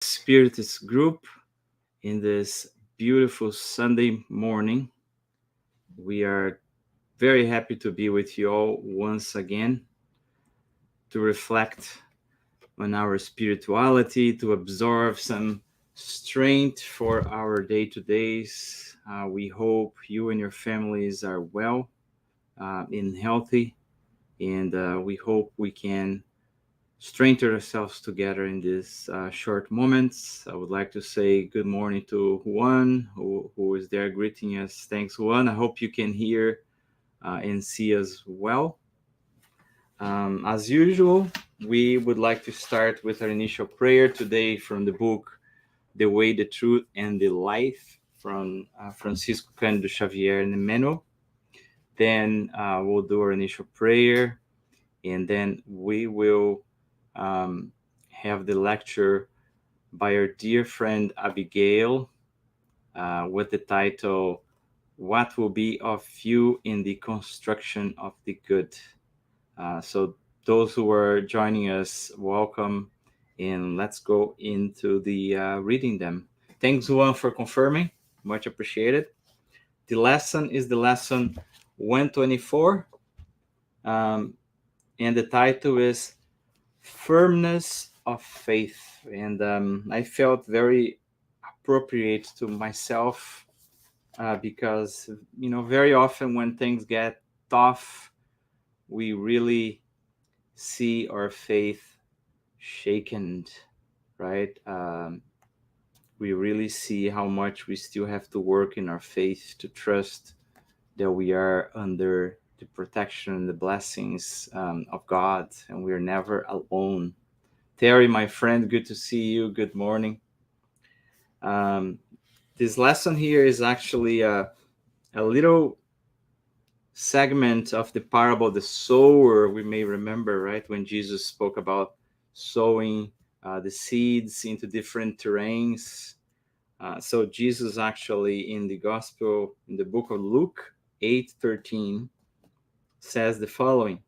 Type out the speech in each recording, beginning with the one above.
Spiritist group in this beautiful Sunday morning. We are very happy to be with you all once again to reflect on our spirituality, to absorb some strength for our day to days. We hope you and your families are well and healthy, and we hope we can strengthen ourselves together in these short moments. I would like to say good morning to Juan, who is there greeting us. Thanks, Juan. I hope you can hear and see us well. As usual, we would like to start with our initial prayer today from the book The Way, the Truth, and the Life from Francisco Cândido Xavier and Emmanuel. Then we'll do our initial prayer, and then we will um, have the lecture by our dear friend Abigail with the title, What Will Be of You in the Construction of the Good? So, those who are joining us, welcome, and let's go into the reading them. Thanks, Juan, for confirming. Much appreciated. The lesson is the lesson 124, um, and the title is Firmness of Faith. And I felt very appropriate to myself because, very often when things get tough, we really see our faith shaken, right? We really see how much we still have to work in our faith to trust that we are under the protection and the blessings of God, and we're never alone. Terry, my friend, good to see you. Good morning. Um, this lesson here is actually a little segment of the parable of the sower. We may remember, right, when Jesus spoke about sowing the seeds into different terrains. So Jesus actually in the gospel, in the book of Luke 8:13, says the following.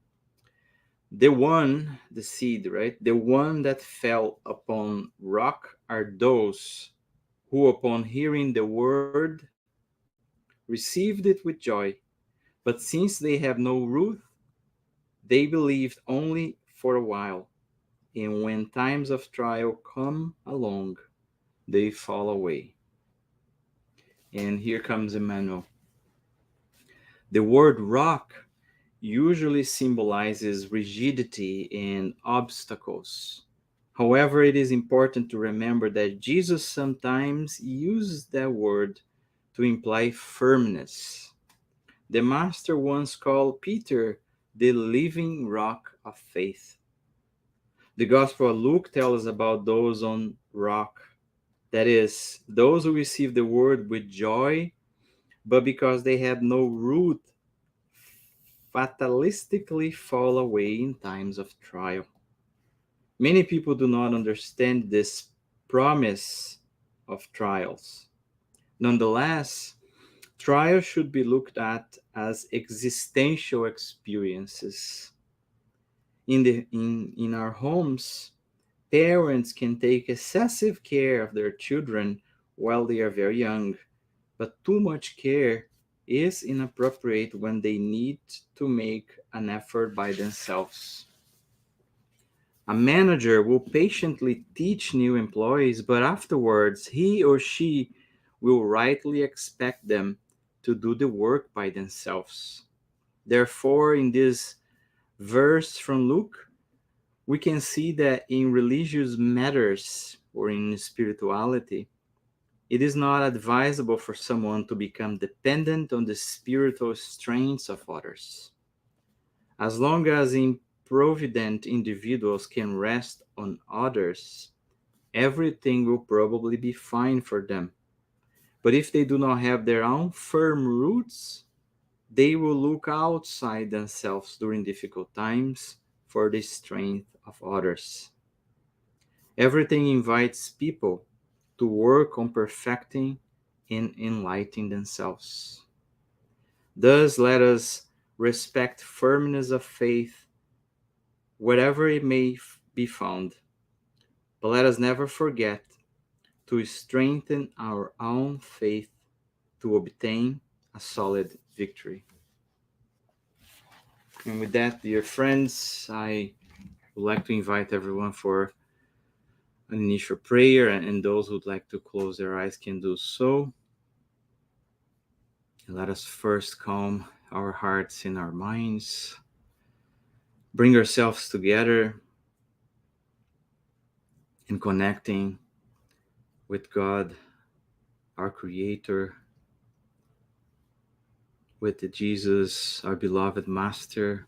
The seed, right? The one that fell upon rock are those who, upon hearing the word, received it with joy. But since they have no root, they believed only for a while. And when times of trial come along, they fall away. And here comes Emmanuel. The word rock usually symbolizes rigidity and obstacles. However, it is important to remember that Jesus sometimes uses that word to imply firmness. The Master once called Peter the living rock of faith. The Gospel of Luke tells us about those on rock. That is, those who receive the word with joy, but because they had no root, fatalistically fall away in times of trial. Many people do not understand this promise of trials. Nonetheless, trials should be looked at as existential experiences. In our homes, parents can take excessive care of their children while they are very young, but too much care is inappropriate when they need to make an effort by themselves. A manager will patiently teach new employees, but afterwards he or she will rightly expect them to do the work by themselves. Therefore, in this verse from Luke, we can see that in religious matters or in spirituality, it is not advisable for someone to become dependent on the spiritual strengths of others. As long as improvident individuals can rest on others, everything will probably be fine for them. But if they do not have their own firm roots, they will look outside themselves during difficult times for the strength of others. Everything invites people to work on perfecting and enlightening themselves. Thus, let us respect firmness of faith wherever it may be found. But let us never forget to strengthen our own faith to obtain a solid victory. And with that, dear friends, I would like to invite everyone for an initial prayer, and those who'd like to close their eyes can do so. And let us first calm our hearts and our minds, bring ourselves together in connecting with God, our Creator, with Jesus, our beloved Master,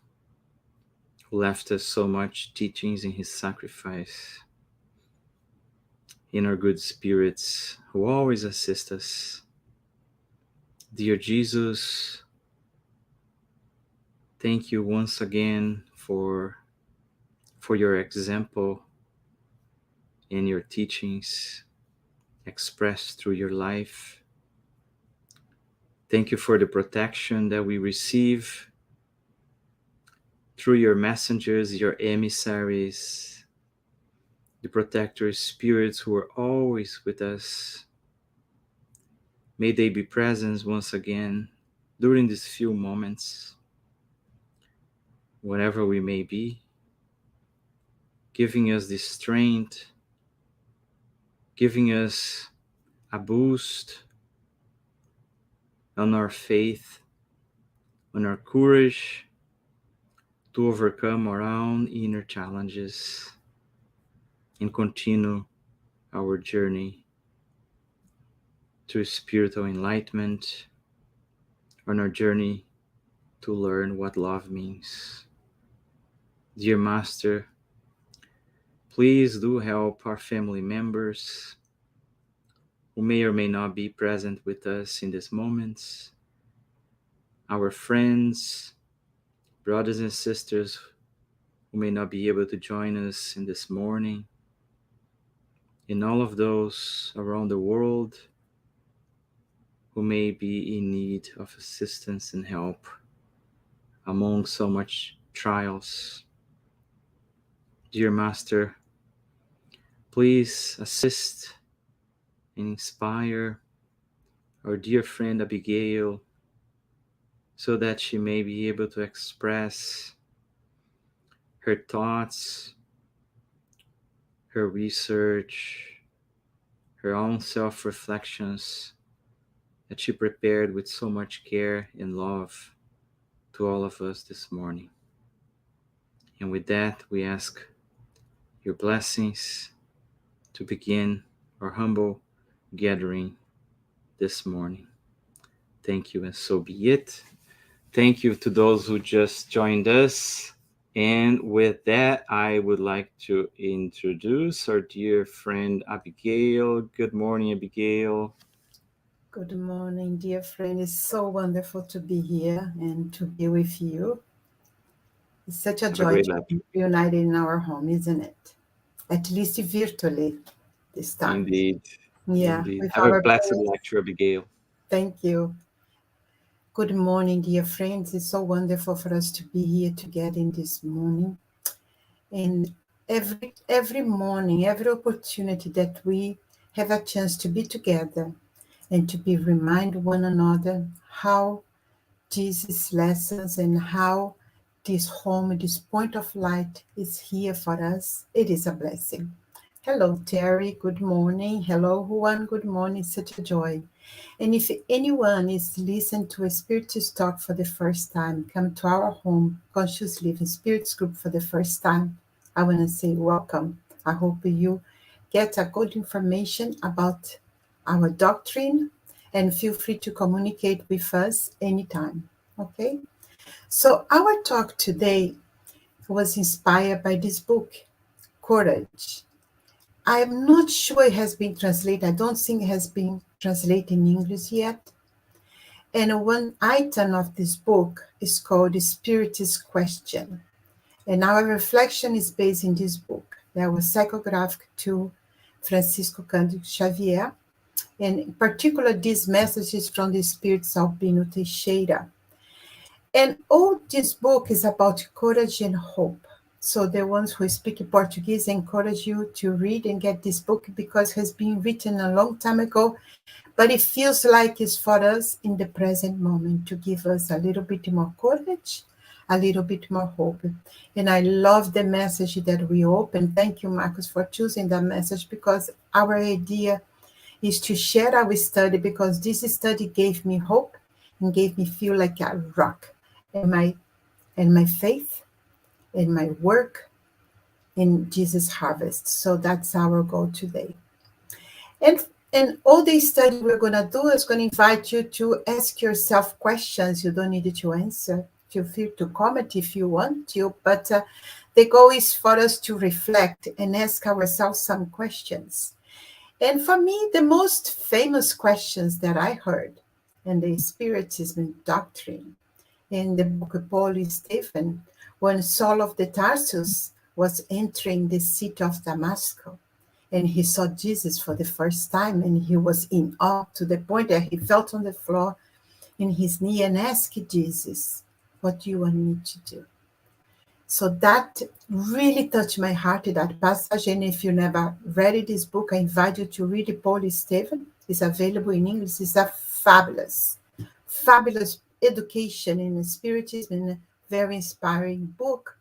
who left us so much teachings in His sacrifice, in our good spirits, who always assist us. Dear Jesus, thank you once again for your example and your teachings expressed through your life. Thank you for the protection that we receive through your messengers, your emissaries, the protector spirits who are always with us. May they be present once again during these few moments, wherever we may be, giving us the strength, giving us a boost on our faith, on our courage to overcome our own inner challenges and continue our journey to spiritual enlightenment, on our journey to learn what love means. Dear Master, please do help our family members who may or may not be present with us in these moments, our friends, brothers and sisters who may not be able to join us in this morning, and all of those around the world who may be in need of assistance and help among so much trials. Dear Master, please assist and inspire our dear friend Abigail so that she may be able to express her thoughts, her research, her own self-reflections that she prepared with so much care and love to all of us this morning. And with that, we ask your blessings to begin our humble gathering this morning. Thank you, and so be it. Thank you to those who just joined us. And with that, I would like to introduce our dear friend Abigail. Good morning, Abigail. Good morning, dear friend. It's so wonderful to be here and to be with you. It's such a Have a joy great to life. be reunited in our home, isn't it? At least virtually this time. Indeed. Yeah, Indeed. with Have a our blessed birth. lecture, Abigail. Thank you. Good morning, dear friends. It's so wonderful for us to be here together in this morning. And every morning, every opportunity that we have a chance to be together and to be remind one another how Jesus' lessons and how this home, this point of light is here for us. It is a blessing. Hello, Terry. Good morning. Hello, Juan. Good morning. Such a joy. And if anyone is listening to a Spiritus talk for the first time, come to our home, Conscious Living Spirits Group for the first time, I want to say welcome. I hope you get a good information about our doctrine and feel free to communicate with us anytime. Okay? So, our talk today was inspired by this book, Courage. I am not sure it has been translated. I don't think it has been translated in English yet. And one item of this book is called The Spirit's Question. And our reflection is based in this book that was psychographic to Francisco Cândido Xavier. And in particular, these messages from the Spirit Albino Teixeira. And all this book is about courage and hope. So the ones who speak Portuguese, I encourage you to read and get this book because it has been written a long time ago, but it feels like it's for us in the present moment to give us a little bit more courage, a little bit more hope. And I love the message that we open. Thank you, Marcus, for choosing that message because our idea is to share our study because this study gave me hope and gave me feel like a rock and my faith and my work in Jesus harvest. So that's our goal today. And all the study we're gonna do is gonna invite you to ask yourself questions. You don't need to answer. Feel free to comment if you want to, but the goal is for us to reflect and ask ourselves some questions. And for me, the most famous questions that I heard in the Spiritism doctrine in the book of Paul and Stephen, when Saul of the Tarsus was entering the city of Damascus, and he saw Jesus for the first time, and he was in awe to the point that he fell on the floor in his knee and asked Jesus, "What do you want me to do?" So that really touched my heart, that passage. And if you never read this book, I invite you to read Paul and Stephen. It's available in English. It's a fabulous education in spiritism and a very inspiring book.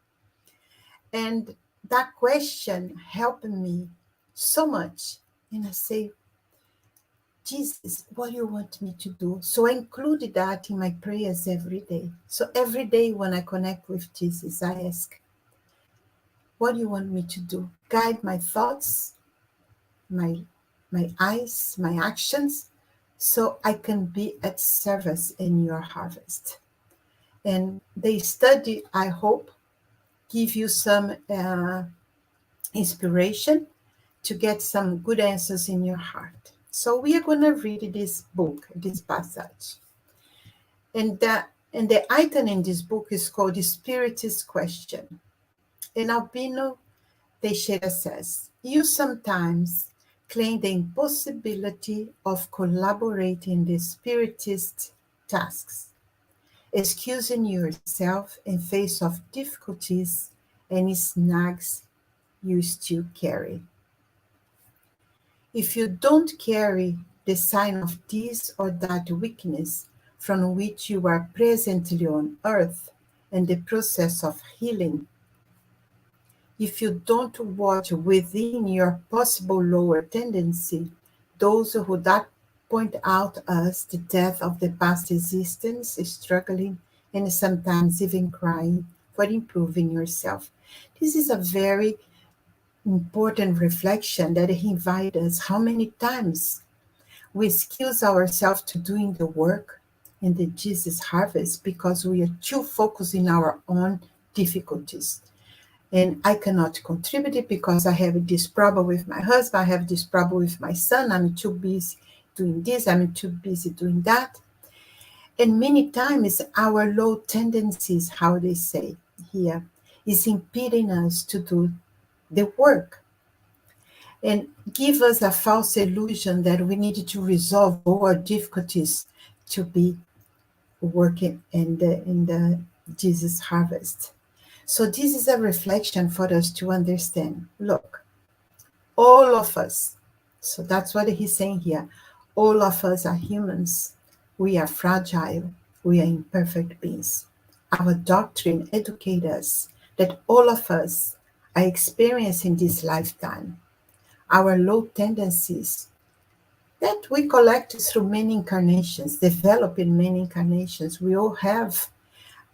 And that question helped me so much. And I say, Jesus, what do you want me to do? So I included that in my prayers every day. So every day when I connect with Jesus, I ask, what do you want me to do? Guide my thoughts, my eyes, my actions, so I can be at service in your harvest. And the study, I hope, give you some inspiration to get some good answers in your heart. So we are going to read this book, this passage. And the item in this book is called the Spiritist Question. And Albino Teixeira says, you sometimes claim the impossibility of collaborating in the Spiritist tasks, excusing yourself in face of difficulties and snags you still carry. If you don't carry the sign of this or that weakness from which you are presently on earth and the process of healing, if you don't watch within your possible lower tendency, those who that point out us the death of the past existence, struggling and sometimes even crying for improving yourself. This is a very important reflection that he invites us. How many times we excuse ourselves to doing the work in the Jesus harvest because we are too focused in our own difficulties. And I cannot contribute it because I have this problem with my husband, I have this problem with my son, I'm too busy doing this, I'm too busy doing that. And many times our low tendencies, how they say here, is impeding us to do the work and give us a false illusion that we need to resolve all our difficulties to be working in the Jesus harvest. So this is a reflection for us to understand. Look, all of us, so that's what he's saying here, all of us are humans. We are fragile. We are imperfect beings. Our doctrine educates us that all of us are experiencing this lifetime our low tendencies that we collect through many incarnations, develop in many incarnations. We all have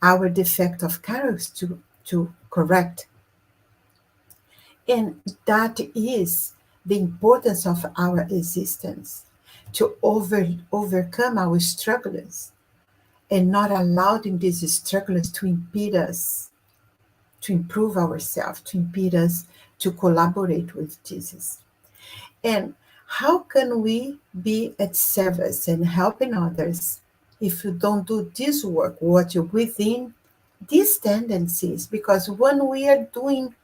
our defect of character to correct. And that is the importance of our existence, to overcome our struggles and not allowing these struggles to impede us, to improve ourselves, to impede us to collaborate with Jesus. And how can we be at service and helping others if you don't do this work, what you're within these tendencies? Because when we are doing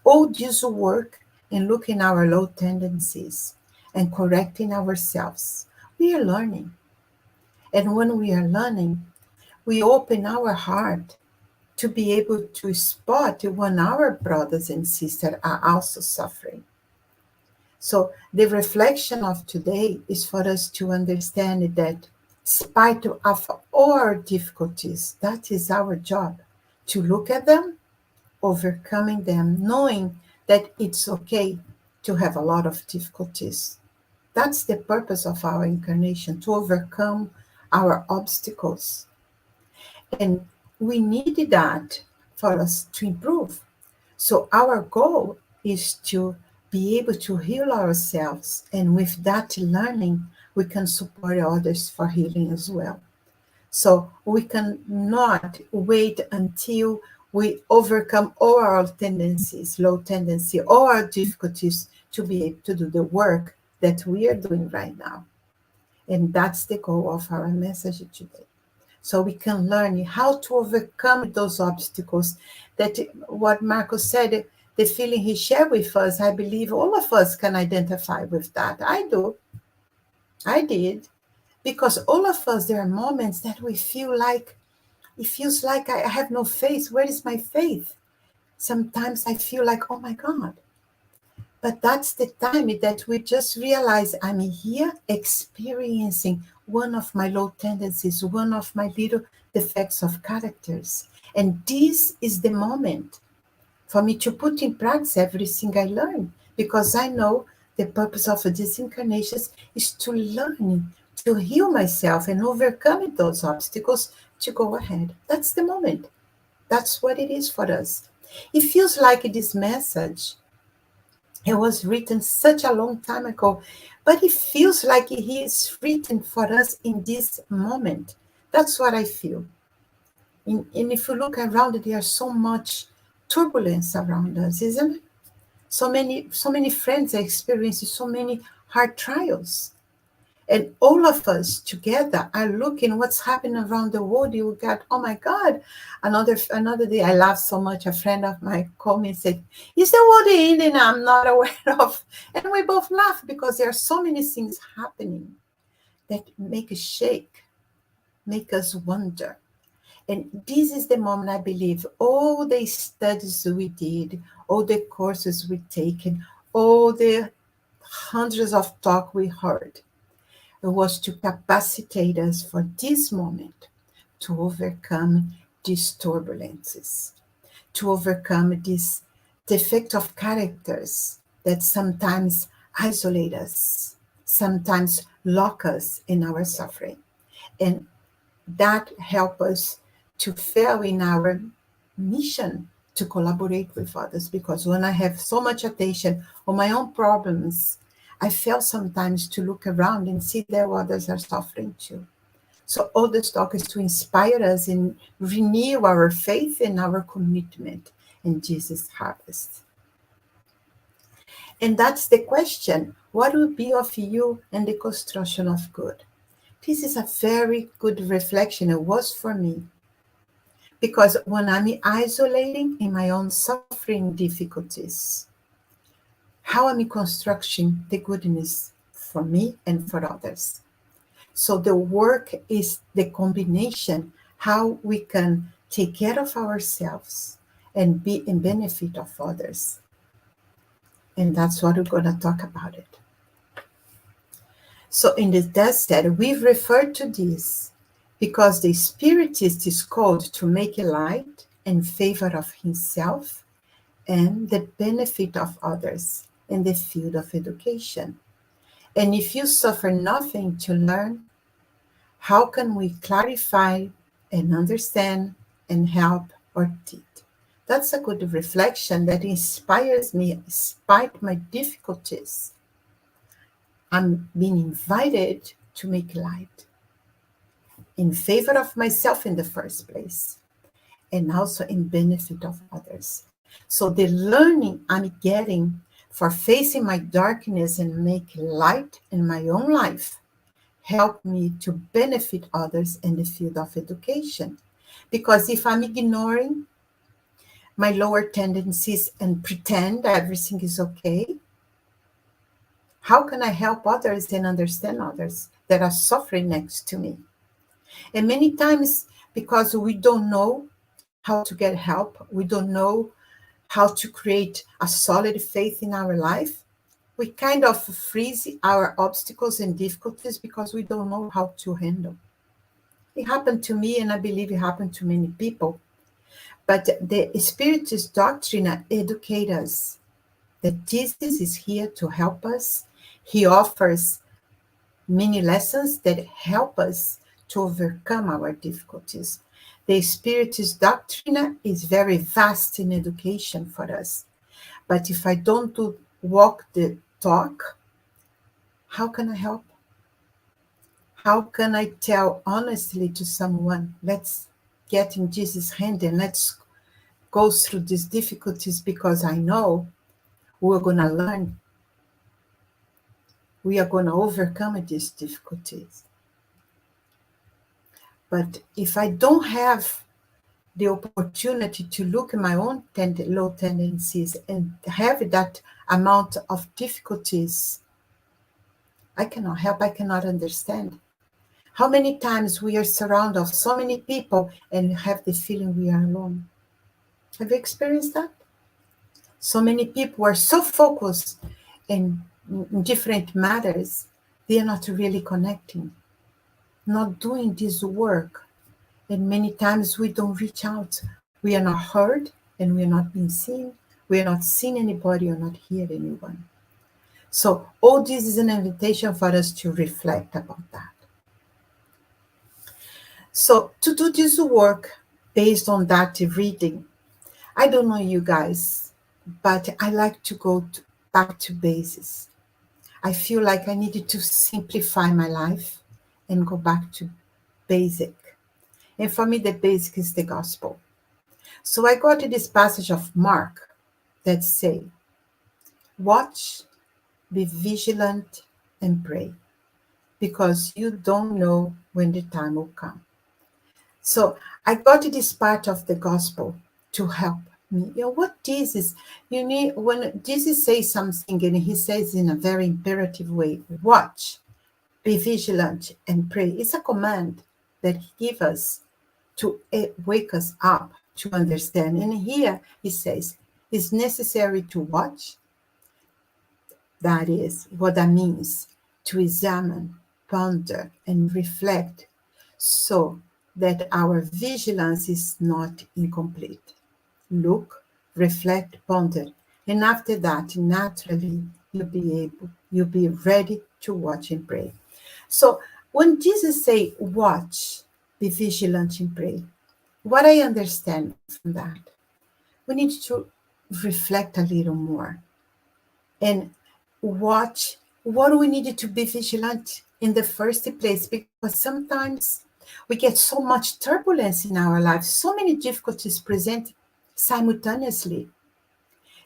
all this work and looking our low tendencies and correcting ourselves, we are learning. And when we are learning, we open our heart to be able to spot when our brothers and sisters are also suffering. So the reflection of today is for us to understand that spite of all our difficulties, that is our job, to look at them, overcoming them, knowing that it's okay to have a lot of difficulties. That's the purpose of our incarnation, to overcome our obstacles. And we need that for us to improve. So our goal is to be able to heal ourselves. And with that learning, we can support others for healing as well. So we cannot wait until we overcome all our tendencies, low tendency, all our difficulties to be able to do the work that we are doing right now. And that's the goal of our message today. So we can learn how to overcome those obstacles. That what Marco said, the feeling he shared with us, I believe all of us can identify with that. I do. I did. Because all of us, there are moments that we feel like, it feels like I have no faith. Where is my faith? Sometimes I feel like, oh my God. But that's the time that we just realize I'm here experiencing one of my low tendencies, one of my little defects of characters. And this is the moment for me to put in practice everything I learn, because I know the purpose of these incarnations is to learn, to heal myself and overcome those obstacles to go ahead. That's the moment. That's what it is for us. It feels like this message, it was written such a long time ago, but it feels like he is written for us in this moment. That's what I feel. And if you look around, there's so much turbulence around us, isn't it? So many friends are experiencing so many hard trials. And all of us together are looking what's happening around the world. You got, oh my God, another day I laughed so much. A friend of mine called me and said, is the world ending I'm not aware of? And we both laughed because there are so many things happening that make us shake, make us wonder. And this is the moment I believe all the studies we did, all the courses we taken, all the hundreds of talk we heard, it was to capacitate us for this moment to overcome these turbulences, to overcome this defect of characters that sometimes isolate us, sometimes lock us in our suffering. And that help us to fail in our mission to collaborate with others. Because when I have so much attention on my own problems, I fail sometimes to look around and see that others are suffering too. So all this talk is to inspire us and renew our faith and our commitment in Jesus' harvest. And that's the question. What will be of you and the construction of good? This is a very good reflection. It was for me. Because when I'm isolating in my own suffering difficulties, how am I constructing the goodness for me and for others? So the work is the combination, how we can take care of ourselves and be in benefit of others. And that's what we're going to talk about it. So in the test set, we've referred to this because the spiritist is called to make a light in favor of himself and the benefit of others in the field of education. And if you suffer nothing to learn, how can we clarify and understand and help or teach? That's a good reflection that inspires me despite my difficulties. I'm being invited to make light in favor of myself in the first place, and also in benefit of others. So the learning I'm getting for facing my darkness and make light in my own life help me to benefit others in the field of education. Because if I'm ignoring my lower tendencies and pretend everything is okay, how can I help others and understand others that are suffering next to me? And many times, because we don't know, how to get help. We don't know how to create a solid faith in our life. We kind of freeze our obstacles and difficulties because we don't know how to handle. It happened to me, and I believe it happened to many people. But the Spiritist doctrine educates us that Jesus is here to help us. He offers many lessons that help us to overcome our difficulties. The Spiritist doctrine is very vast in education for us. But if I don't walk the talk, how can I help? How can I tell honestly to someone, let's get in Jesus' hand and let's go through these difficulties, because I know we're going to learn, we are going to overcome these difficulties. But if I don't have the opportunity to look at my own low tendencies and have that amount of difficulties, I cannot help, I cannot understand. How many times we are surrounded of so many people and have the feeling we are alone? Have you experienced that? So many people are so focused in different matters, they are not really connecting, not doing this work. And many times we don't reach out. We are not heard and we are not being seen. We are not seeing anybody or not hear anyone. So all this is an invitation for us to reflect about that. So to do this work based on that reading, I don't know you guys, but I like to go back to basis. I feel like I needed to simplify my life and go back to basic. And for me, the basic is the gospel. So I go to this passage of Mark that say, watch, be vigilant, and pray, because you don't know when the time will come. So I got to this part of the gospel to help me. What Jesus, when Jesus says something and he says in a very imperative way, watch, be vigilant, and pray. It's a command that he gives us to wake us up to understand. And here he says, it's necessary to watch. That is what that means, to examine, ponder, and reflect so that our vigilance is not incomplete. Look, reflect, ponder. And after that, naturally, you'll be ready to watch and pray. So when Jesus say, watch, be vigilant and pray, what I understand from that, we need to reflect a little more and watch what we needed to be vigilant in the first place, because sometimes we get so much turbulence in our lives, so many difficulties present simultaneously.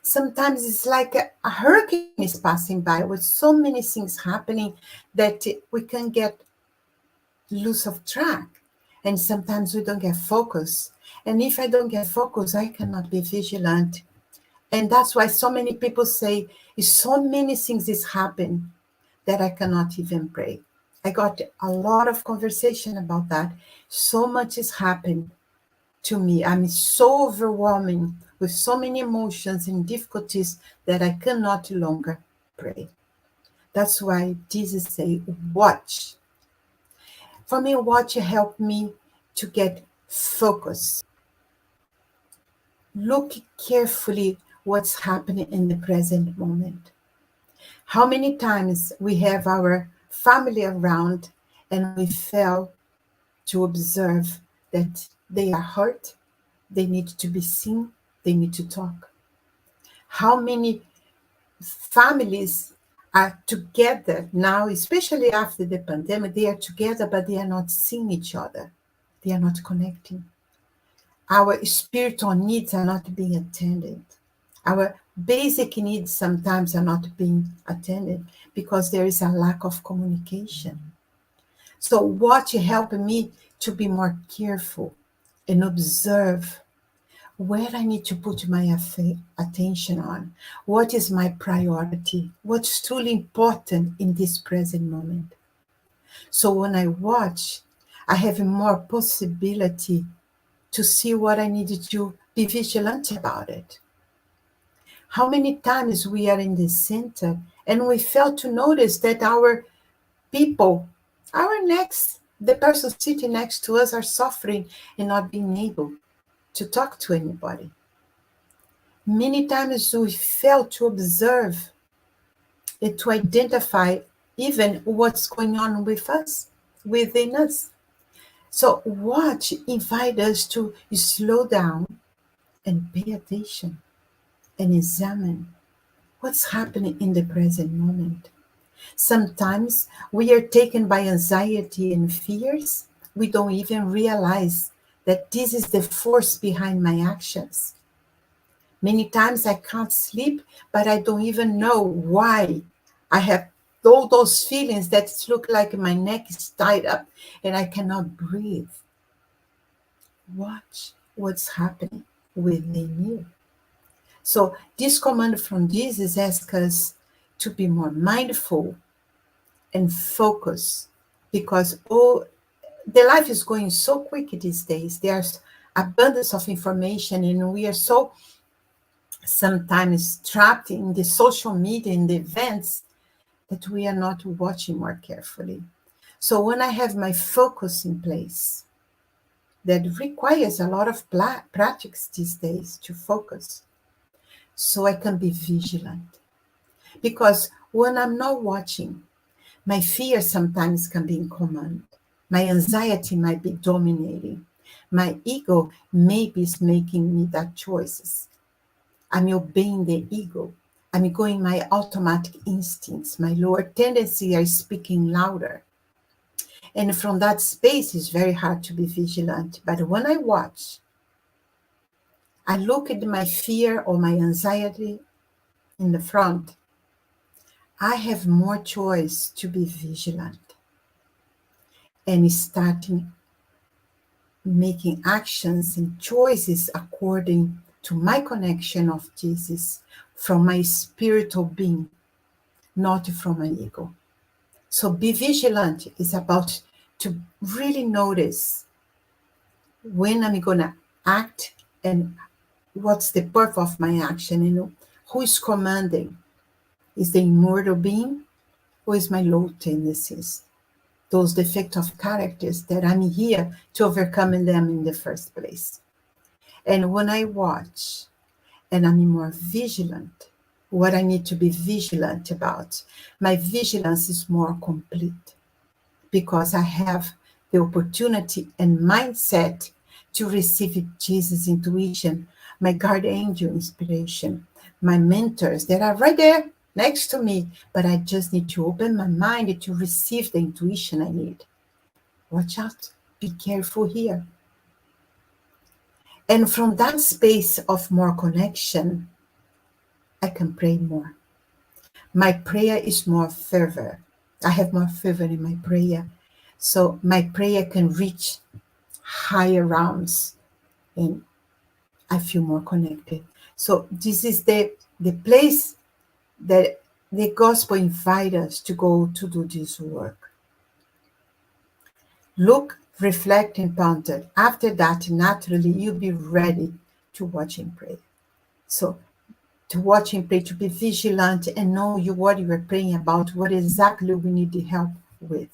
Sometimes it's like a hurricane is passing by with so many things happening that we can get lose of track, and sometimes we don't get focus. And if I don't get focus, I cannot be vigilant. And that's why so many people say, so many things is happening that I cannot even pray. I got a lot of conversation about that. So much is happening to me. I'm so overwhelming with so many emotions and difficulties that I cannot longer pray. That's why Jesus say, watch. For me, watch helped me to get focus. Look carefully what's happening in the present moment. How many times we have our family around and we fail to observe that they are hurt, they need to be seen, they need to talk. How many families are together now, especially after the pandemic, they are together, but they are not seeing each other. They are not connecting. Our spiritual needs are not being attended. Our basic needs sometimes are not being attended because there is a lack of communication. So what helped me to be more careful and observe where I need to put my attention on, what is my priority, what's truly important in this present moment. So when I watch, I have more possibility to see what I needed to be vigilant about it. How many times we are in the center and we fail to notice that our people, the person sitting next to us are suffering and not being able to talk to anybody. Many times we fail to observe and to identify even what's going on with us, within us. So watch invite us to slow down and pay attention and examine what's happening in the present moment. Sometimes we are taken by anxiety and fears. We don't even realize that this is the force behind my actions. Many times I can't sleep, but I don't even know why. I have all those feelings that look like my neck is tied up and I cannot breathe. Watch what's happening within you. So this command from Jesus asks us to be more mindful and focus, because the life is going so quick these days. There's abundance of information and we are so sometimes trapped in the social media and the events that we are not watching more carefully. So when I have my focus in place, that requires a lot of practice these days to focus, so I can be vigilant. Because when I'm not watching, my fear sometimes can be in command. My anxiety might be dominating. My ego maybe is making me that choices. I'm obeying the ego. I'm going my automatic instincts. My lower tendencies are speaking louder. And from that space, it's very hard to be vigilant. But when I watch, I look at my fear or my anxiety in the front, I have more choice to be vigilant and starting making actions and choices according to my connection of Jesus from my spiritual being, not from my ego. So be vigilant is about to really notice when I'm going to act and what's the purpose of my action and who is commanding. Is the immortal being or is my low tendencies? Those defects of characters that I'm here to overcome them in the first place. And when I watch and I'm more vigilant, what I need to be vigilant about, my vigilance is more complete because I have the opportunity and mindset to receive Jesus' intuition, my guardian angel inspiration, my mentors that are right there next to me, but I just need to open my mind to receive the intuition I need. Watch out, be careful here. And from that space of more connection, I can pray more. My prayer is more fervor. I have more fervor in my prayer. So my prayer can reach higher realms and I feel more connected. So this is the place that the gospel invites us to go to do this work. Look, reflect, and ponder. After that, naturally, you'll be ready to watch and pray. So to watch and pray, to be vigilant and know what you are praying about, what exactly we need the help with.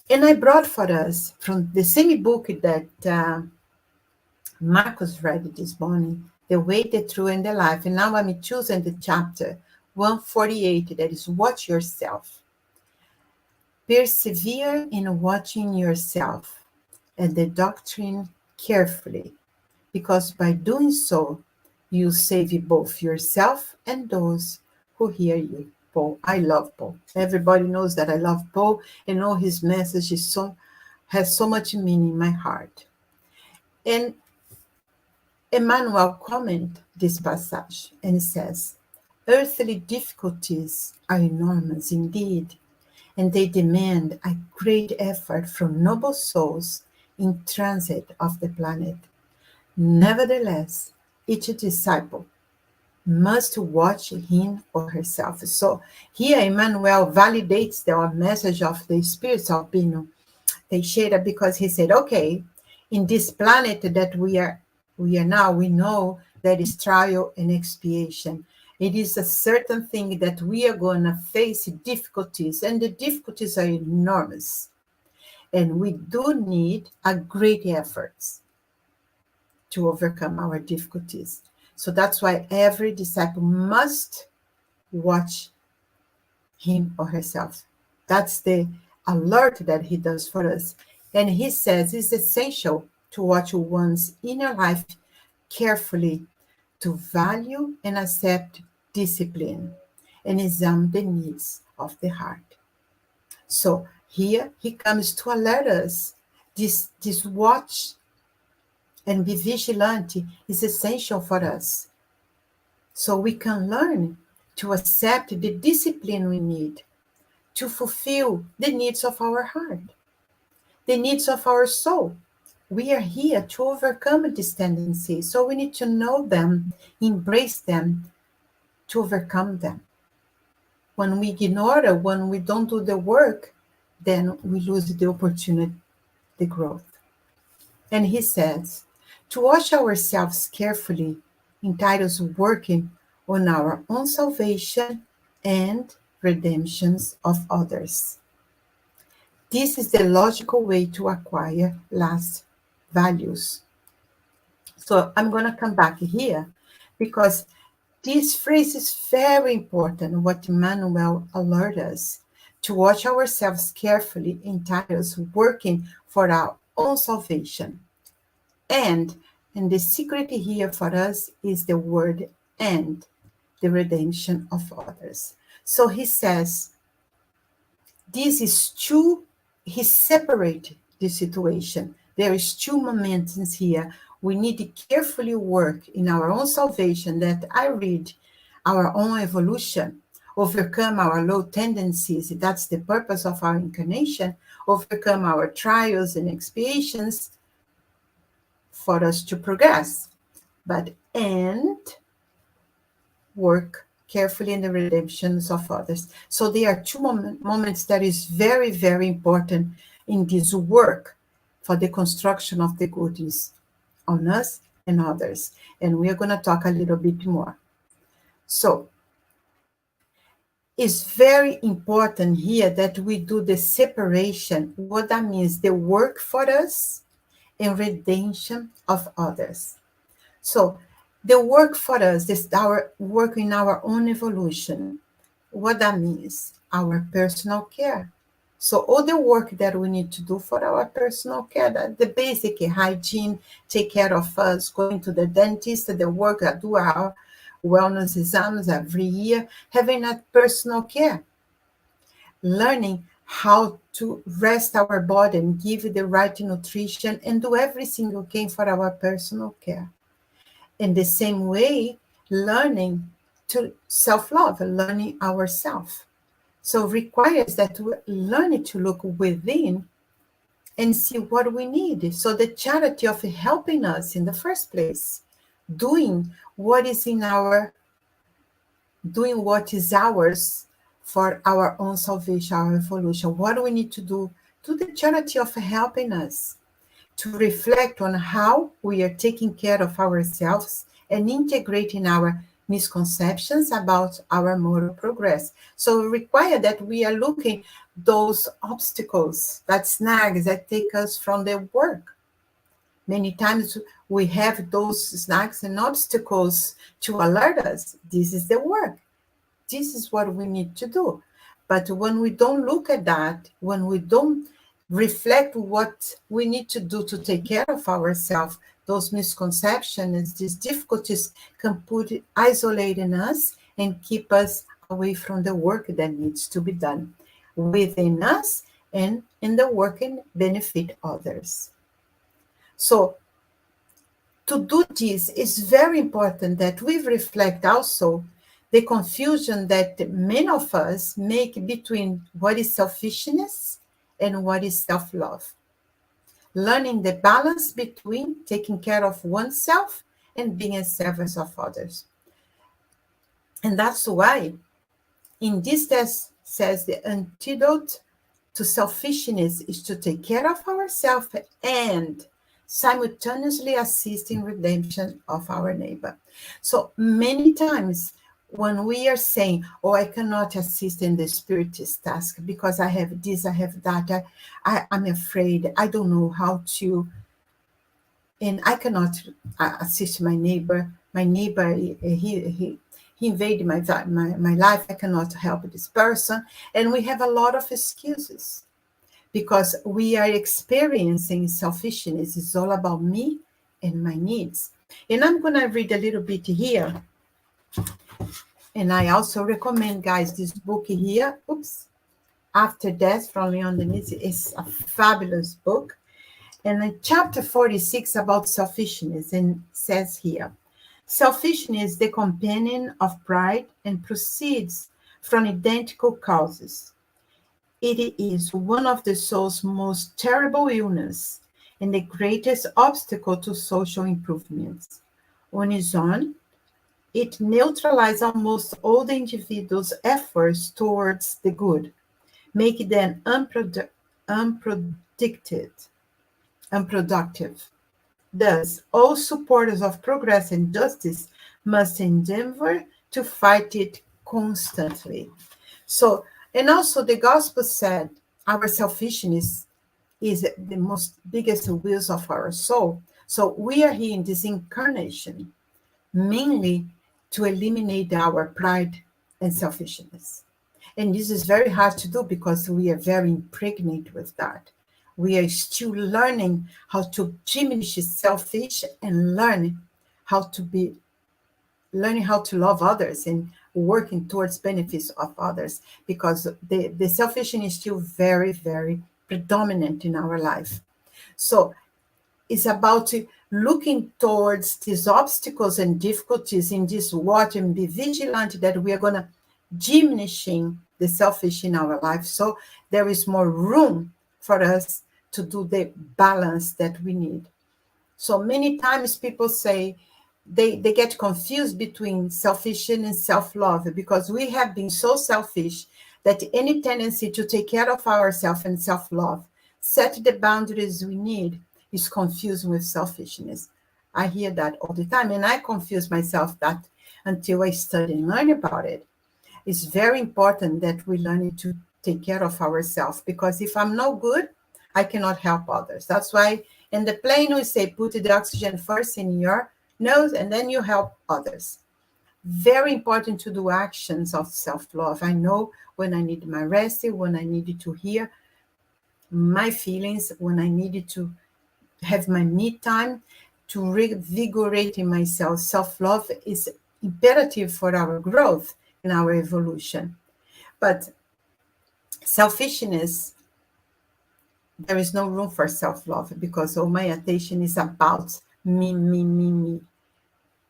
And I brought for us from the same book that Marcus read this morning, The Way, the Truth, and the Life. And now I'm choosing the chapter 148, that is Watch Yourself. Persevere in watching yourself and the doctrine carefully, because by doing so, you save both yourself and those who hear you. Paul. I love Paul. Everybody knows that I love Paul and know his message has so much meaning in my heart. And Emmanuel comment this passage and says, earthly difficulties are enormous indeed, and they demand a great effort from noble souls in transit of the planet. Nevertheless, each disciple must watch him or herself. So here Emmanuel validates the message of the spirits of Bino Teixeira, because he said, okay, In this planet that we are now, we know that is trial and expiation. It is a certain thing that we are going to face difficulties, and the difficulties are enormous. And we do need a great efforts to overcome our difficulties. So that's why every disciple must watch him or herself. That's the alert that he does for us. And he says it's essential to watch one's inner life carefully, to value and accept discipline and examine the needs of the heart. So here he comes to alert us. This watch and be vigilant is essential for us. So we can learn to accept the discipline we need to fulfill the needs of our heart, the needs of our soul. We are here to overcome these tendencies. So we need to know them, embrace them, to overcome them. When we ignore it, when we don't do the work, then we lose the opportunity, the growth. And he says, to watch ourselves carefully entitles working on our own salvation and redemptions of others. This is the logical way to acquire last values. So I'm going to come back here because this phrase is very important, what Emmanuel alerts us. To watch ourselves carefully entails working for our own salvation. And the secret here for us is the word and, the redemption of others. So he says, this is two, he separated the situation. There is two momentums here. We need to carefully work in our own salvation, that I read our own evolution, overcome our low tendencies. That's the purpose of our incarnation, overcome our trials and expiations for us to progress. But and work carefully in the redemptions of others. So there are two moments that is very, very important in this work for the construction of the goodness on us and others. And we are going to talk a little bit more. So it's very important here that we do the separation. What that means, the work for us and redemption of others. So the work for us is our work in our own evolution. What that means, our personal care. So all the work that we need to do for our personal care, the basic hygiene, take care of us, going to the dentist, the work, do our wellness exams every year, having that personal care, learning how to rest our body and give the right nutrition and do every single thing for our personal care. In the same way, learning to self-love, learning ourselves. So requires that we learn to look within and see what we need. So the charity of helping us in the first place, doing what is ours for our own salvation, our evolution. What do we need to do? To the charity of helping us to reflect on how we are taking care of ourselves and integrating our misconceptions about our moral progress. So it requires that we are looking those obstacles, that snags that take us from the work. Many times we have those snags and obstacles to alert us. This is the work. This is what we need to do. But when we don't look at that, when we don't reflect what we need to do to take care of ourselves, those misconceptions, these difficulties can put isolating us and keep us away from the work that needs to be done within us and in the work and benefit others. So to do this, it's very important that we reflect also the confusion that many of us make between what is selfishness and what is self-love. Learning the balance between taking care of oneself and being a service of others. And that's why in this test says the antidote to selfishness is to take care of ourselves and simultaneously assisting redemption of our neighbor. So many times when we are saying, oh, I cannot assist in the spiritist task because I have this, I have that, I'm afraid, I don't know how to, and I cannot assist my neighbor. My neighbor, he invaded my life. I cannot help this person. And we have a lot of excuses because we are experiencing selfishness. It's all about me and my needs. And I'm going to read a little bit here. And I also recommend, guys, this book here. Oops. After Death from Leon Denis is a fabulous book. And in chapter 46 about selfishness, and says here, selfishness is the companion of pride and proceeds from identical causes. It is one of the soul's most terrible illness and the greatest obstacle to social improvements. On its own, it neutralizes almost all the individual's efforts towards the good, making them unproductive. Thus, all supporters of progress and justice must endeavor to fight it constantly. So, and also the gospel said our selfishness is the most biggest wills of our soul. So we are here in this incarnation mainly to eliminate our pride and selfishness. And this is very hard to do because we are very impregnated with that. We are still learning how to diminish selfish and how to be learning how to love others and working towards benefits of others because the selfishness is still very, very predominant in our life. So it's about looking towards these obstacles and difficulties in this world and be vigilant that we are going to diminishing the selfish in our life. So there is more room for us to do the balance that we need. So many times people say they get confused between selfish and self-love because we have been so selfish that any tendency to take care of ourselves and self-love, set the boundaries we need, is confused with selfishness. I hear that all the time, and I confuse myself that until I study and learn about it. It's very important that we learn to take care of ourselves because if I'm no good, I cannot help others. That's why in the plane we say put the oxygen first in your nose and then you help others. Very important to do actions of self-love. I know when I need my rest, when I needed to hear my feelings, when I needed to have my me time to revigorate in myself. Self-love is imperative for our growth and our evolution. But selfishness, there is no room for self-love because all my attention is about me, me, me, me.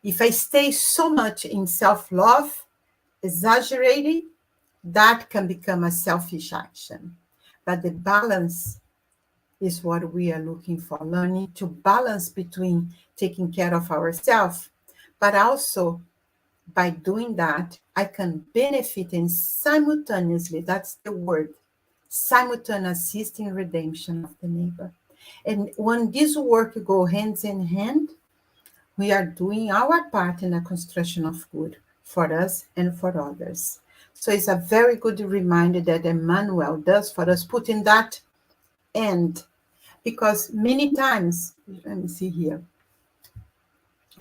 If I stay so much in self-love, exaggerating, that can become a selfish action. But the balance is what we are looking for, learning to balance between taking care of ourselves, but also by doing that, I can benefit and simultaneously, that's the word, simultaneous assisting redemption of the neighbor. And when this work go hands in hand, we are doing our part in the construction of good for us and for others. So it's a very good reminder that Emmanuel does for us, putting that end. Because many times, let me see here,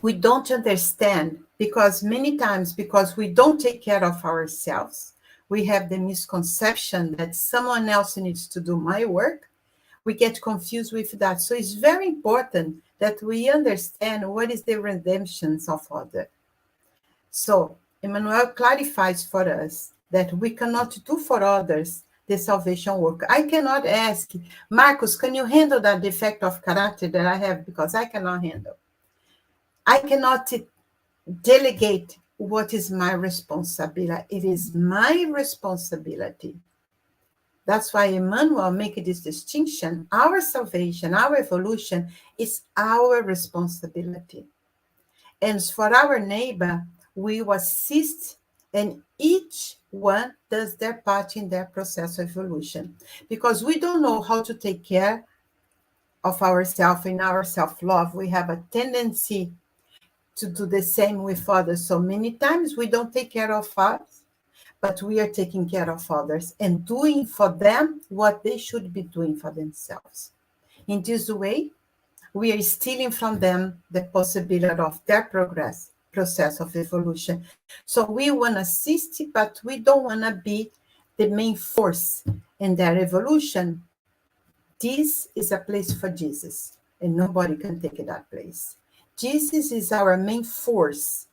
we don't understand because many times, because we don't take care of ourselves, we have the misconception that someone else needs to do my work. We get confused with that. So it's very important that we understand what is the redemptions of others. So Emmanuel clarifies for us that we cannot do for others the salvation work. I cannot ask, Marcus, can you handle that defect of character that I have? Because I cannot handle. I cannot delegate what is my responsibility. It is my responsibility. That's why Emmanuel makes this distinction. Our salvation, our evolution is our responsibility. And for our neighbor, we will assist, and each one does their part in their process of evolution. Because we don't know how to take care of ourselves, in our self-love, we have a tendency to do the same with others. So many times we don't take care of us, but we are taking care of others and doing for them what they should be doing for themselves. In this way, we are stealing from them the possibility of their process of evolution. So we want to assist, but we don't want to be the main force in their evolution. This is a place for Jesus, and nobody can take that place. Jesus is our main force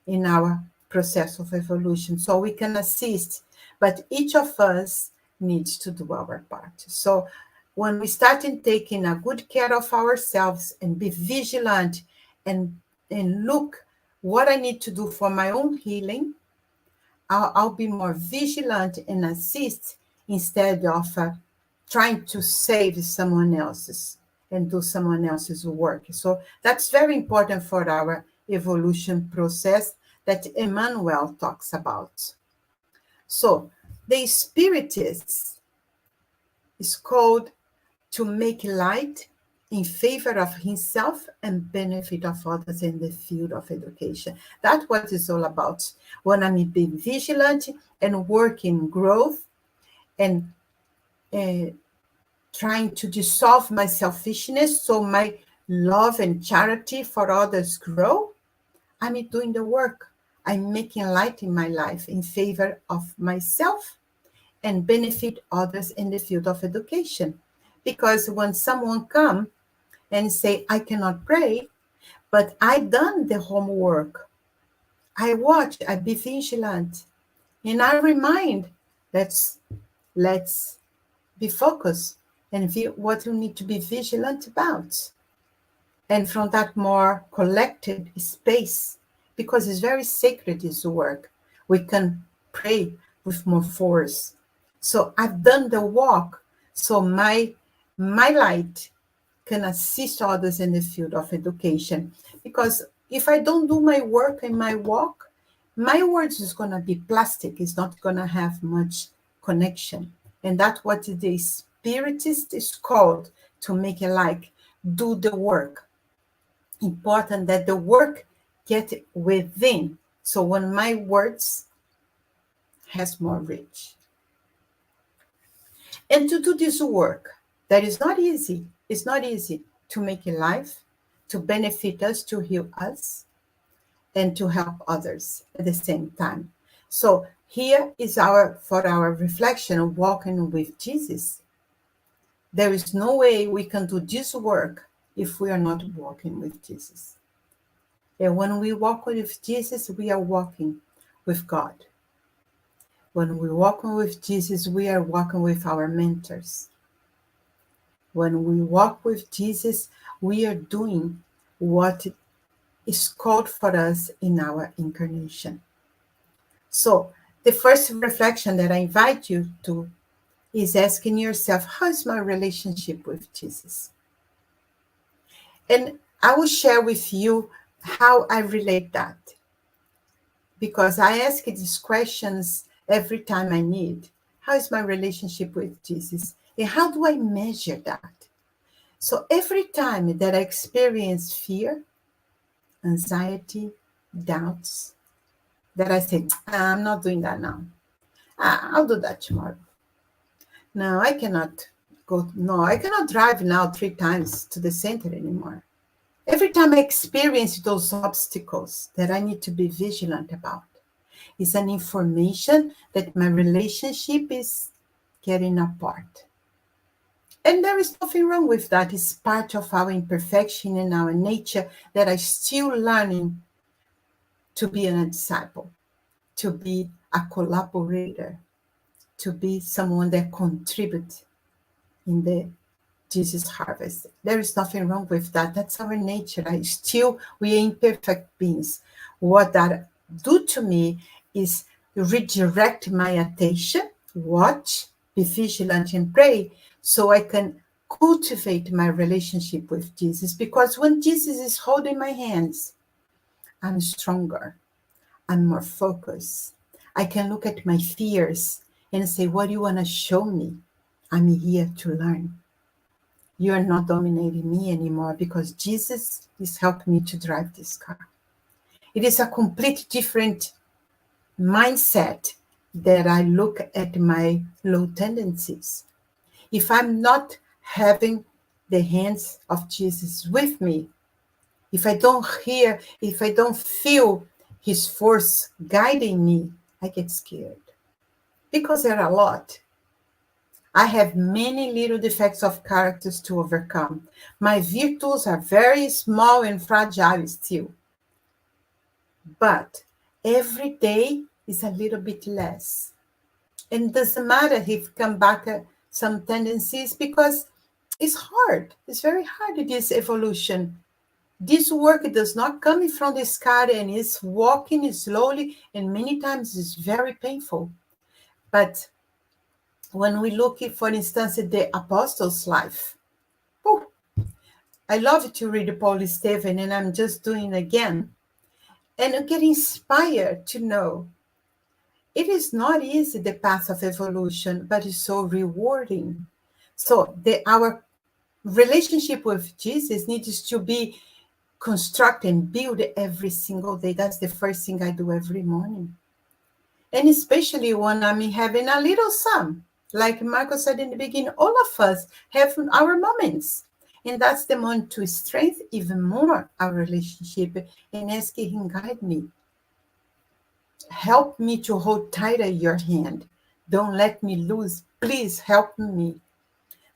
in our process of evolution, so we can assist, but each of us needs to do our part. So when we start in taking a good care of ourselves and be vigilant and look what I need to do for my own healing, I'll be more vigilant and assist instead of trying to save someone else's and do someone else's work. So that's very important for our evolution process that Emmanuel talks about. So the spiritist is called to make light in favor of himself and benefit of others in the field of education. That's what it's all about. When I'm being vigilant and working growth and trying to dissolve my selfishness so my love and charity for others grow, I'm doing the work. I'm making light in my life in favor of myself and benefit others in the field of education. Because when someone come and say, I cannot pray, but I done the homework, I watch, I be vigilant, and I remind, let's be focused and what you need to be vigilant about. And from that more collected space, because it's very sacred, this work, we can pray with more force. So I've done the walk, so my light can assist others in the field of education. Because if I don't do my work and my walk, my words is going to be plastic. It's not going to have much connection. And that's what the spiritist is called, to make it like, do the work. Important that the work get within. So when my words has more reach. And to do this work, that is not easy. It's not easy to make a life, to benefit us, to heal us, and to help others at the same time. So here is for our reflection of walking with Jesus. There is no way we can do this work if we are not walking with Jesus. And when we walk with Jesus, we are walking with God. When we walk with Jesus, we are walking with our mentors. When we walk with Jesus, we are doing what is called for us in our incarnation. So the first reflection that I invite you to is asking yourself, how is my relationship with Jesus? And I will share with you how I relate that, because I ask these questions every time I need. How is my relationship with Jesus? And how do I measure that? So every time that I experience fear, anxiety, doubts, that I say, I'm not doing that now. I'll do that tomorrow. No, I cannot I cannot drive now 3 times to the center anymore. Every time I experience those obstacles that I need to be vigilant about, is an information that my relationship is getting apart. And there is nothing wrong with that. It's part of our imperfection and our nature that I'm still learning to be a disciple, to be a collaborator, to be someone that contributes in the Jesus harvest. There is nothing wrong with that. That's our nature. We are imperfect beings. What that do to me is redirect my attention, watch, be vigilant and pray, so I can cultivate my relationship with Jesus. Because when Jesus is holding my hands, I'm stronger. I'm more focused. I can look at my fears and say, what do you want to show me? I'm here to learn. You're not dominating me anymore because Jesus is helping me to drive this car. It is a complete different mindset that I look at my low tendencies. If I'm not having the hands of Jesus with me, if I don't hear, if I don't feel his force guiding me, I get scared because there are a lot. I have many little defects of characters to overcome. My virtues are very small and fragile still, but every day is a little bit less. And it doesn't matter if come back some tendencies because it's hard. It's very hard, this evolution. This work does not come from the sky and is walking slowly, and many times it's very painful. But when we look at, for instance, at the apostles' life, oh, I love to read Paul Stephen, and I'm just doing again, and I get inspired to know it is not easy the path of evolution, but it's so rewarding. So our relationship with Jesus needs to be construct and build every single day. That's the first thing I do every morning. And especially when I'm having a little sun. Like Michael said in the beginning, all of us have our moments. And that's the moment to strengthen even more our relationship and ask him, guide me. Help me to hold tighter your hand. Don't let me lose. Please help me.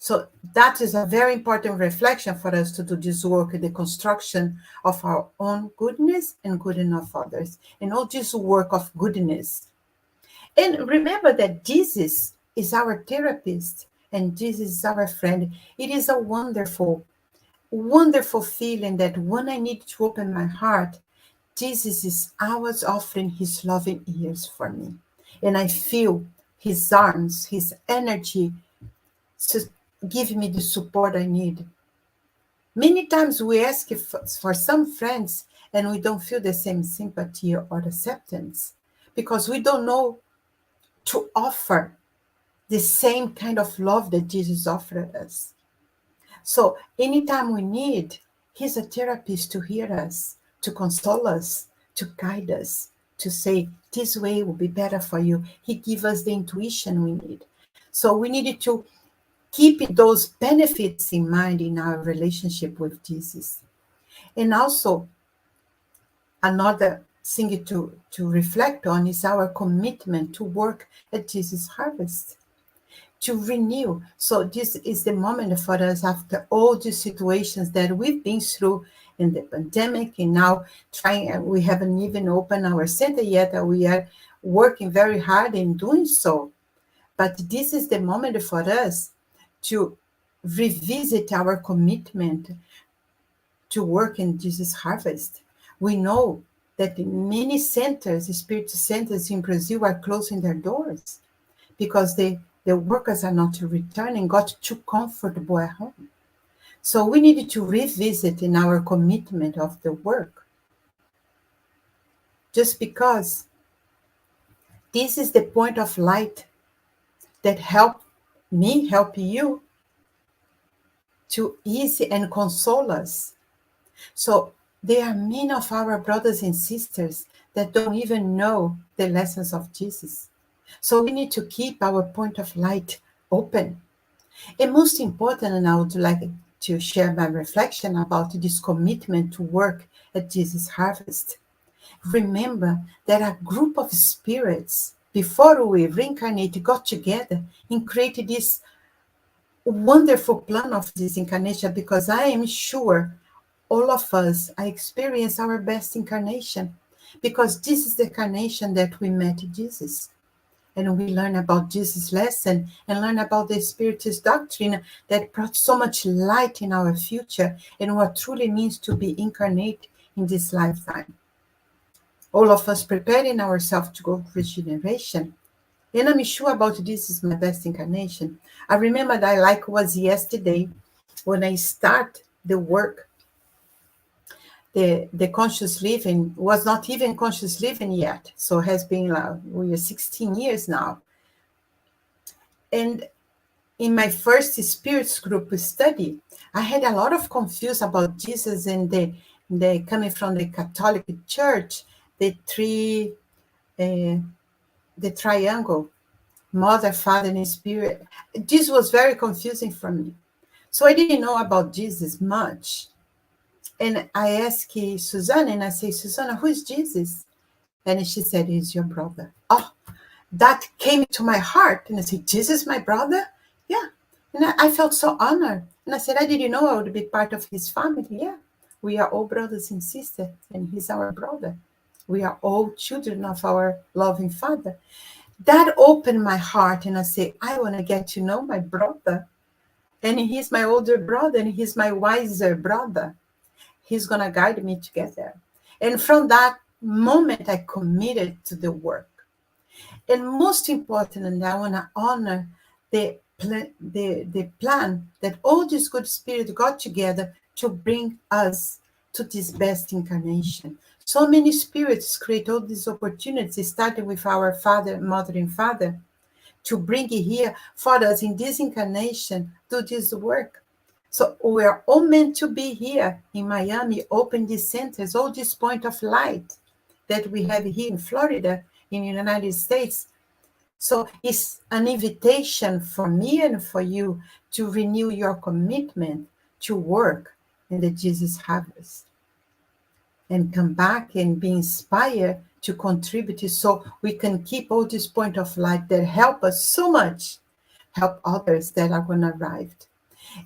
So that is a very important reflection for us to do this work, the construction of our own goodness and goodness of others, and all this work of goodness. And remember that Jesus is our therapist and Jesus is our friend. It is a wonderful, wonderful feeling that when I need to open my heart, Jesus is always offering his loving ears for me. And I feel his arms, his energy to give me the support I need. Many times we ask for some friends and we don't feel the same sympathy or acceptance because we don't know to offer the same kind of love that Jesus offered us. So anytime we need, he's a therapist to hear us, to console us, to guide us, to say, this way will be better for you. He gives us the intuition we need. So we needed to keep those benefits in mind in our relationship with Jesus. And also, another thing to reflect on is our commitment to work at Jesus' harvest, to renew. So this is the moment for us after all the situations that we've been through in the pandemic and now we haven't even opened our center yet. We are working very hard in doing so. But this is the moment for us to revisit our commitment to work in Jesus' harvest. We know that many centers, spiritual centers in Brazil, are closing their doors because the workers are not returning, got too comfortable at home. So we needed to revisit in our commitment of the work. Just because this is the point of light that help me, help you to ease and console us. So there are many of our brothers and sisters that don't even know the lessons of Jesus. So we need to keep our point of light open. And most important, and I would like to share my reflection about this commitment to work at Jesus' harvest. Remember that a group of spirits, before we reincarnate, got together and created this wonderful plan of this incarnation, because I am sure all of us, I experience our best incarnation, because this is the incarnation that we met Jesus. And we learn about Jesus' lesson and learn about the Spiritist doctrine that brought so much light in our future and what truly means to be incarnate in this lifetime. All of us preparing ourselves to go to regeneration. And I'm sure about this is my best incarnation. I remember that like it was yesterday when I start the work. The conscious living was not even conscious living yet. So it has been we are 16 years now. And in my first spirits group study, I had a lot of confuse about Jesus and the coming from the Catholic Church, the three, uh, the triangle, Mother, Father, and Spirit. This was very confusing for me. So I didn't know about Jesus much. And I asked Susanna, and I say, Susanna, who is Jesus? And she said, he's your brother. Oh, that came to my heart. And I said, Jesus, my brother? Yeah. And I felt so honored. And I said, I didn't know I would be part of his family. Yeah. We are all brothers and sisters, and he's our brother. We are all children of our loving Father. That opened my heart, and I said, I want to get to know my brother. And he's my older brother, and he's my wiser brother. He's going to guide me together. And from that moment, I committed to the work. And most importantly, I want to honor the plan that all this good spirit got together to bring us to this best incarnation. So many spirits create all these opportunities, starting with our father, mother, and father, to bring it here for us in this incarnation, do this work. So we are all meant to be here in Miami, open these centers, all this point of light that we have here in Florida, in the United States. So it's an invitation for me and for you to renew your commitment to work in the Jesus harvest and come back and be inspired to contribute so we can keep all this point of light that help us so much, help others that are going to arrive.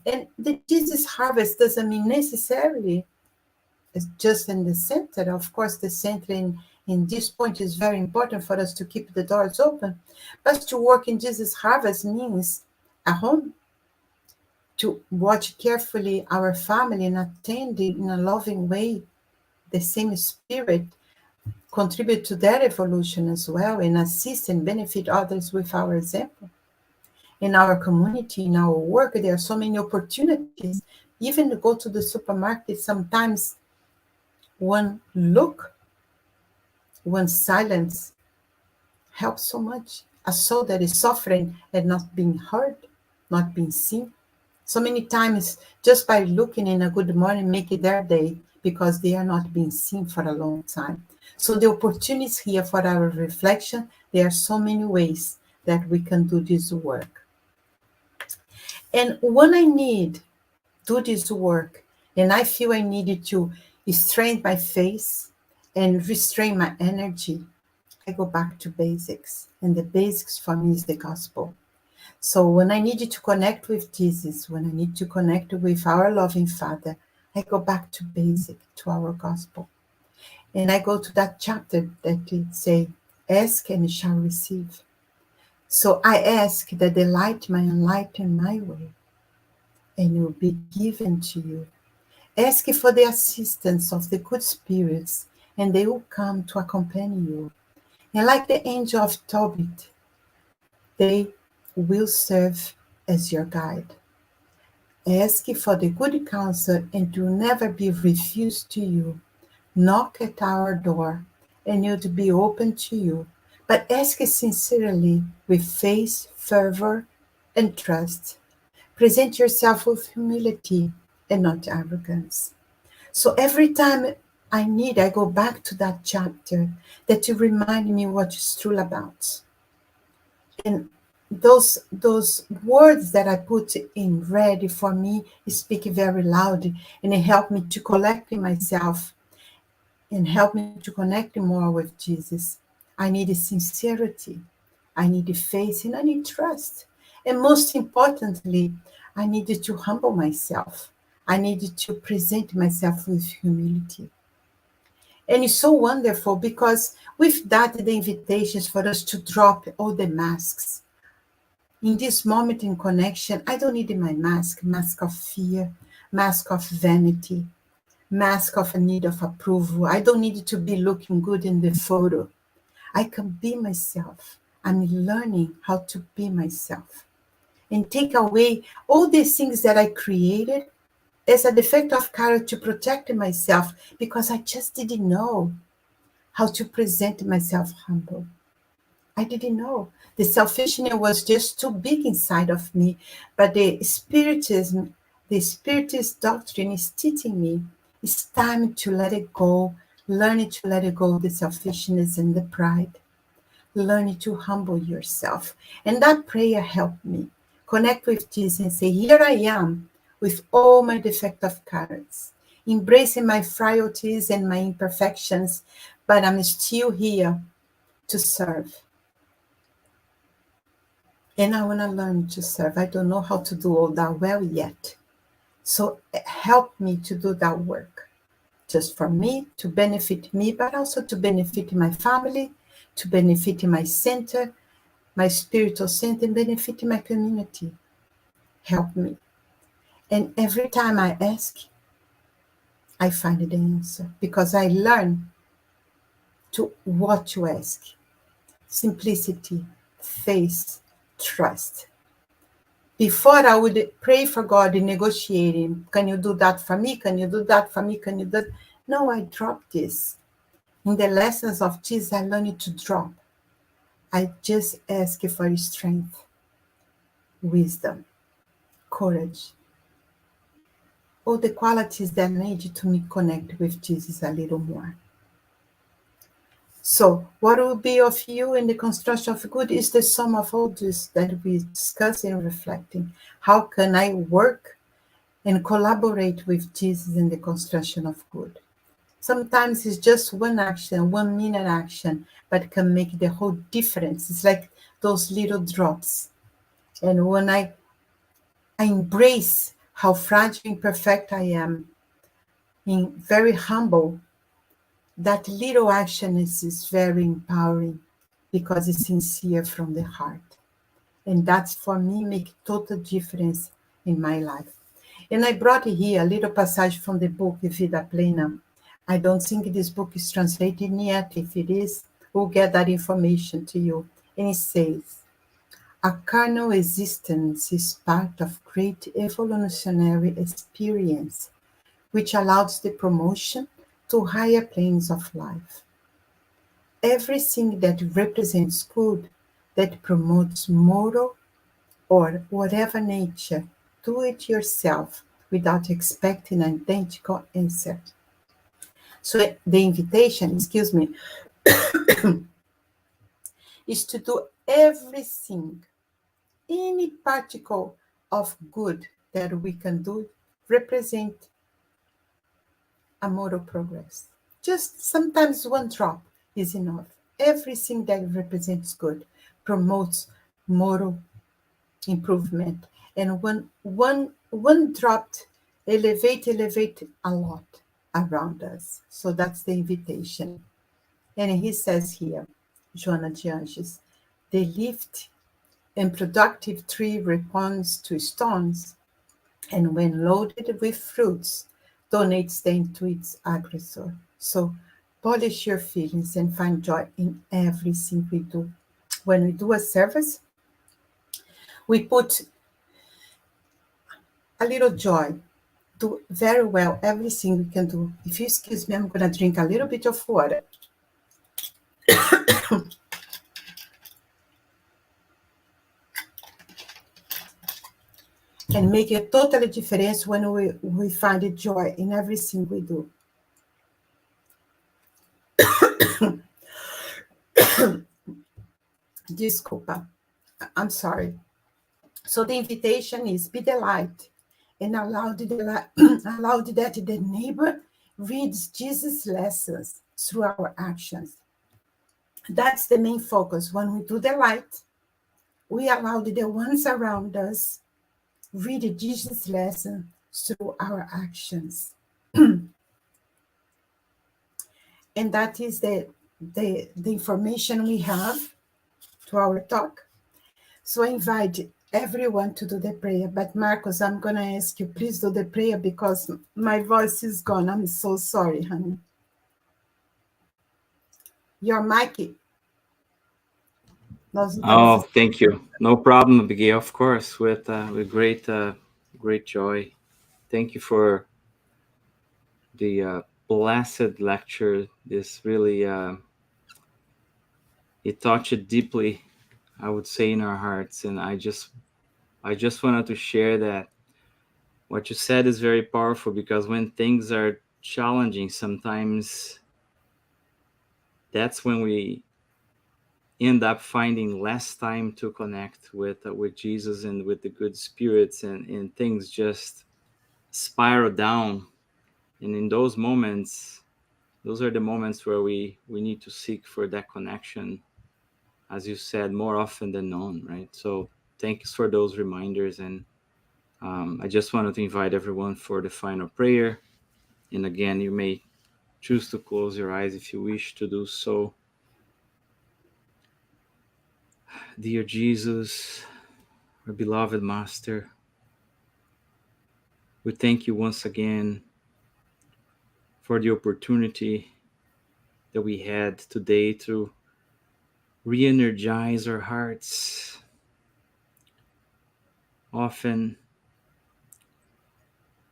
And the Jesus harvest doesn't mean necessarily it's just in the center. Of course, the center in this point is very important for us to keep the doors open. But to work in Jesus harvest means a home, to watch carefully our family and attend in a loving way the same spirit, contribute to their evolution as well, and assist and benefit others with our example. In our community, in our work, there are so many opportunities. Even to go to the supermarket, sometimes one look, one silence helps so much. A soul that is suffering and not being heard, not being seen. So many times, just by looking in a good morning, make it their day because they are not being seen for a long time. So the opportunities here for our reflection, there are so many ways that we can do this work. And when I need do this work, and I feel I needed to strengthen my face and restrain my energy, I go back to basics. And the basics for me is the gospel. So when I needed to connect with Jesus, when I need to connect with our loving Father, I go back to basic, to our gospel. And I go to that chapter that it say, ask and you shall receive. So I ask that the light may enlighten my way, and it will be given to you. Ask for the assistance of the good spirits, and they will come to accompany you. And like the angel of Tobit, they will serve as your guide. Ask for the good counsel, and it will never be refused to you. Knock at our door, and it will be open to you. But ask sincerely with faith, fervor, and trust. Present yourself with humility and not arrogance. So every time I need, I go back to that chapter that to remind me what it's true about. And those words that I put in red for me speak very loud, and it helped me to collect myself and help me to connect more with Jesus. I need sincerity, I need faith, and I need trust. And most importantly, I needed to humble myself. I needed to present myself with humility. And it's so wonderful because with that, the invitations for us to drop all the masks. In this moment in connection, I don't need my mask of fear, mask of vanity, mask of a need of approval. I don't need to be looking good in the photo. I can be myself. I'm learning how to be myself and take away all these things that I created as a defect of character to protect myself because I just didn't know how to present myself humble. I didn't know. The selfishness was just too big inside of me. But the spiritist doctrine is teaching me it's time to let it go, learning to let it go, the selfishness and the pride, learning to humble yourself. And that prayer helped me connect with Jesus and say, here I am with all my defective characters, embracing my frailties and my imperfections, but I'm still here to serve. And I want to learn to serve. I don't know how to do all that well yet. So help me to do that work, just for me, to benefit me, but also to benefit my family, to benefit my center, my spiritual center, and benefit my community. Help me. And every time I ask, I find the answer because I learn to what to ask. Simplicity, faith, trust. Before I would pray for God in negotiating, can you do that for me? Can you do that for me? Can you do that? No, I dropped this. In the lessons of Jesus, I learned to drop. I just ask for strength, wisdom, courage, all the qualities that need to me connect with Jesus a little more. So, what will be of you in the construction of good is the sum of all this that we discuss and reflecting. How can I work and collaborate with Jesus in the construction of good? Sometimes it's just one action, 1 minute action, but can make the whole difference. It's like those little drops. And when I embrace how fragile and imperfect I am, being very humble, that little action is very empowering because it's sincere from the heart. And that's for me make total difference in my life. And I brought here a little passage from the book Vida Plena. I don't think this book is translated yet. If it is, we'll get that information to you. And it says, a carnal existence is part of great evolutionary experience, which allows the promotion to higher planes of life. Everything that represents good, that promotes moral or whatever nature, do it yourself without expecting an identical answer. So the invitation, excuse me, is to do everything, any particle of good that we can do represent a moral progress. Just sometimes one drop is enough. Everything that represents good promotes moral improvement. And one dropped, elevate a lot around us. So that's the invitation. And he says here, Joana de Anjos, the lift and productive tree responds to stones, and when loaded with fruits, donates them to its aggressor. So polish your feelings and find joy in everything we do. When we do a service, we put a little joy, do very well everything we can do. If you excuse me, I'm going to drink a little bit of water. And make a total difference when we find a joy in everything we do. Desculpa, I'm sorry. So the invitation is be the light and allow that the neighbor reads Jesus' lessons through our actions. That's the main focus. When we do the light, we allow the ones around us read Jesus' lesson through our actions. And that is the information we have to our talk. So I invite everyone to do the prayer. But Marcos, I'm going to ask you, please do the prayer because my voice is gone. I'm so sorry, honey. Your mic. Nós não estamos... Oh, thank you. No problem, Abigail. Of course, with great joy. Thank you for the blessed lecture. This really it touched deeply, I would say, in our hearts. And I just wanted to share that what you said is very powerful, because when things are challenging, sometimes that's when we end up finding less time to connect with Jesus and with the good spirits, and things just spiral down. And in those moments, those are the moments where we need to seek for that connection, as you said, more often than none, right? So thanks for those reminders. And I just wanted to invite everyone for the final prayer. And again, you may choose to close your eyes if you wish to do so. Dear Jesus, our beloved Master, we thank you once again for the opportunity that we had today to re energize our hearts, often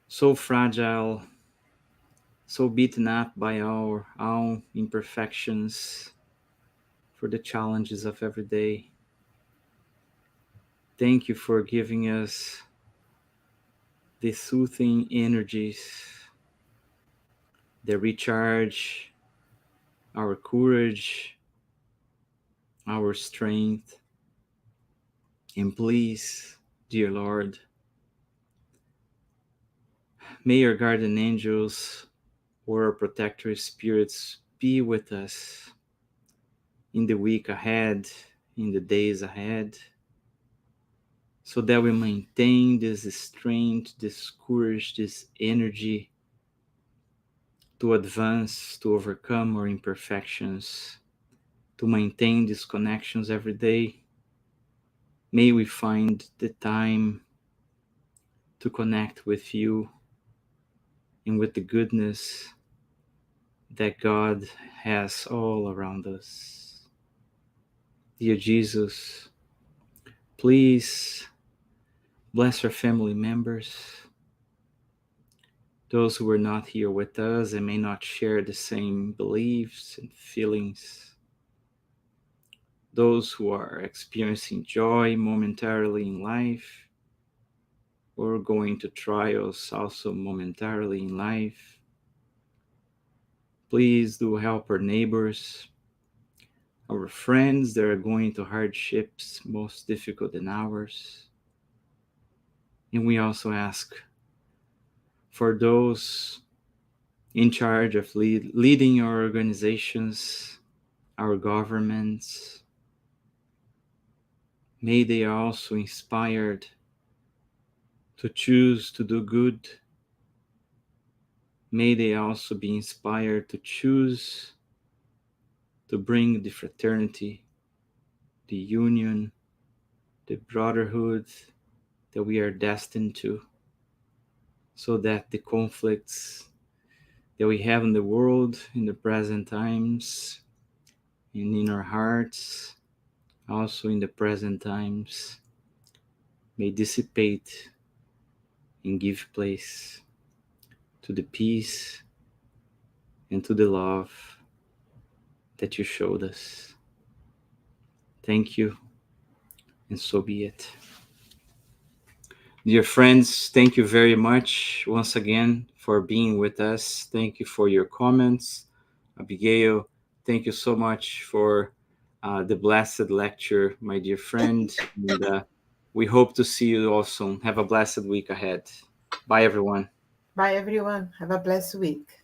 so fragile, so beaten up by our own imperfections, for the challenges of every day. Thank you for giving us the soothing energies that recharge our courage, our strength. And please, dear Lord, may your guardian angels or our protector spirits be with us in the week ahead, in the days ahead, so that we maintain this strength, this courage, this energy to advance, to overcome our imperfections, to maintain these connections every day. May we find the time to connect with you and with the goodness that God has all around us. Dear Jesus, please bless our family members, those who are not here with us and may not share the same beliefs and feelings, those who are experiencing joy momentarily in life or going to trials also momentarily in life. Please do help our neighbors, our friends that are going to hardships most difficult than ours. And we also ask for those in charge of leading our organizations, our governments. May they also inspired to choose to do good. May they also be inspired to choose to bring the fraternity, the union, the brotherhood that we are destined to, so that the conflicts that we have in the world in the present times and in our hearts, also in the present times, may dissipate and give place to the peace and to the love that you showed us. Thank you, and so be it. Dear friends, thank you very much once again for being with us. Thank you for your comments. Abigail, thank you so much for the blessed lecture, my dear friend. And we hope to see you all soon. Have a blessed week ahead. Bye, everyone. Bye, everyone. Have a blessed week.